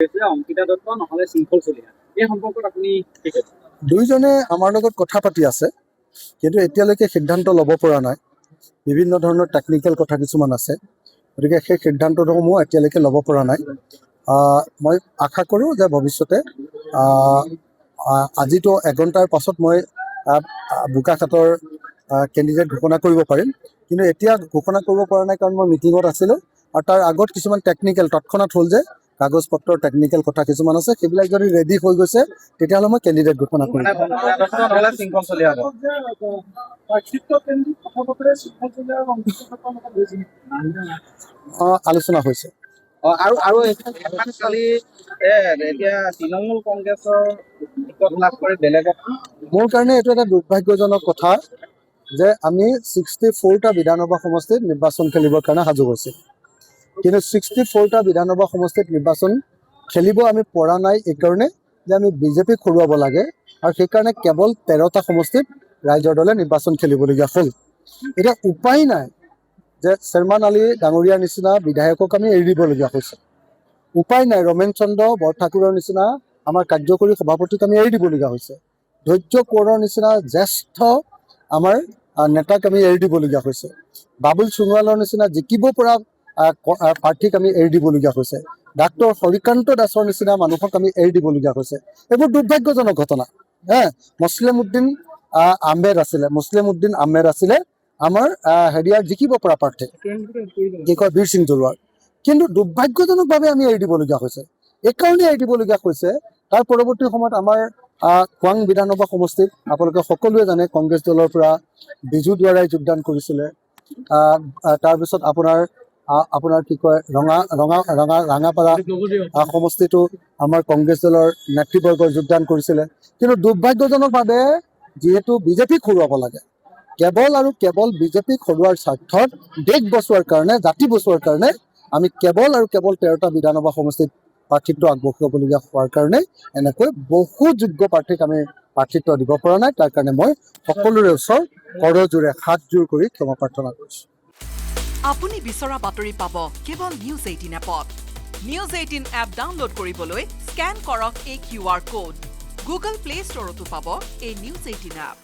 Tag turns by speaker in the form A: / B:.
A: অংকিতা দত্ত নহলে শৃংখল চলিহা এই সম্পৰ্কত আপুনি কি ক'ব?
B: দুইজনে আমাৰ লগত কথা পাতি আছে, কিন্তু এতিয়ালৈকে সিদ্ধান্ত ল'ব পৰা নাই। বিভিন্ন ধৰণৰ টেকনিকেল কথা কিছুমান আছে, গতিকে সেই সিদ্ধান্তসমূহ এতিয়ালৈকে ল'ব পৰা নাই। মই আশা কৰোঁ যে ভৱিষ্যতে আজিতো এঘণ্টাৰ পাছত মই বোকাখাতৰ কেণ্ডিডেট ঘোষণা কৰিব পাৰিম, কিন্তু এতিয়া ঘোষণা কৰিব পৰা নাই কাৰণ মই মিটিঙত আছিলোঁ আৰু তাৰ আগত কিছুমান টেকনিকেল তৎক্ষণাত হ'ল যে কাগজ পত্ৰৰ টেকনিকেল কথা কিছুমান আছে, সেইবিলাক যদি ৰেডি হৈ গৈছে তেতিয়াহ'লে মই কেণ্ডিডেট ঘোষণা কৰিম।
A: শৃংখল চলিহা
B: আলোচনা হৈছে।
A: আৰু কালি এতিয়া তৃণমূল কংগ্ৰেছৰ টিকট লাভ কৰি বেলেগত।
B: মোৰ কাৰণে এইটো এটা দুৰ্ভাগ্যজনক কথা যে আমি 64টা বিধানসভা সমষ্টিত নিৰ্বাচন খেলিবৰ কাৰণে সাজু হৈছিল, কিন্তু 64টা বিধানসভা সমষ্টিত নিৰ্বাচন খেলিব আমি পৰা নাই এইকাৰণে যে আমি বিজেপিক হৰুৱাব লাগে, আৰু সেইকাৰণে কেৱল 13টা সমষ্টিত ৰাইজৰ দলে নিৰ্বাচন খেলিবলগীয়া হ'ল। এতিয়া উপায় নাই যে শৰ্মান আলী ডাঙৰীয়াৰ নিচিনা বিধায়কক আমি এৰি দিবলগীয়া হৈছে। উপায় নাই ৰমেন চন্দ্ৰ বৰঠাকুৰৰ নিচিনা আমাৰ কাৰ্যকৰী সভাপতিক আমি এৰি দিবলগীয়া হৈছে। ধৈৰ্য কোঁৱৰৰ নিচিনা জ্যেষ্ঠ আমাৰ নেতাক আমি এৰি দিবলগীয়া হৈছে। বাবুল সোণোৱালৰ নিচিনা জিকিব পৰা প্ৰাৰ্থীক আমি এৰি দিবলগীয়া হৈছে। ডাক্তৰ হৰিকান্ত দাসৰ নিচিনা মানুহক আমি এৰি দিবলগীয়া হৈছে। এইবোৰ দুৰ্ভাগ্যজনক ঘটনা। মুছলিম উদ্দিন আহমেদ আছিলে আমাৰ হেৰিয়াৰ জিকিব পৰা প্ৰাৰ্থী, কি কয় বীৰ সিং জৰুৱাৰ, কিন্তু দুৰ্ভাগ্যজনকভাৱে আমি এৰি দিবলগীয়া হৈছে। এইকাৰণে এৰি দিবলগীয়া হৈছে, তাৰ পৰৱৰ্তী সময়ত আমাৰ খোৱাং বিধানসভা সমষ্টিত আপোনালোকে সকলোৱে জানে কংগ্ৰেছ দলৰ পৰা বিজু দুৱাৰাই যোগদান কৰিছিলে। তাৰপিছত আপোনাৰ কি কয় ৰঙাপাৰা সমষ্টিটো আমাৰ কংগ্ৰেছ দলৰ নেতৃবৰ্গই যোগদান কৰিছিলে। কিন্তু দুৰ্ভাগ্যজনকভাৱে যিহেতু বিজেপিক হৰুৱাব লাগে, কেৱল আৰু কেৱল বিজেপিক হৰুৱাৰ স্বাৰ্থত দেশ বচোৱাৰ কাৰণে, জাতি বচোৱাৰ কাৰণে আমি কেৱল আৰু কেৱল 13টা বিধানসভা সমষ্টিত প্ৰাৰ্থিত্ব আগবঢ়াবলগীয়া হোৱাৰ কাৰণে এনেকৈ বহু যোগ্য প্ৰাৰ্থীক আমি প্ৰাৰ্থিত্ব দিব পৰা নাই। তাৰ কাৰণে মই সকলোৰে ওচৰত কৰজোৰে হাতজোৰ কৰি ক্ষমা প্ৰাৰ্থনা কৰিছোঁ।
C: আপুনি বিচৰা বাতৰি পাব কেৱল নিউজ 18 এপত। নিউজ 18 এপ ডাউনলোড কৰিবলৈ স্কেন কৰক এই QR কোড। গুগল প্লে ষ্টৰতো পাব এই নিউজ 18 এপ।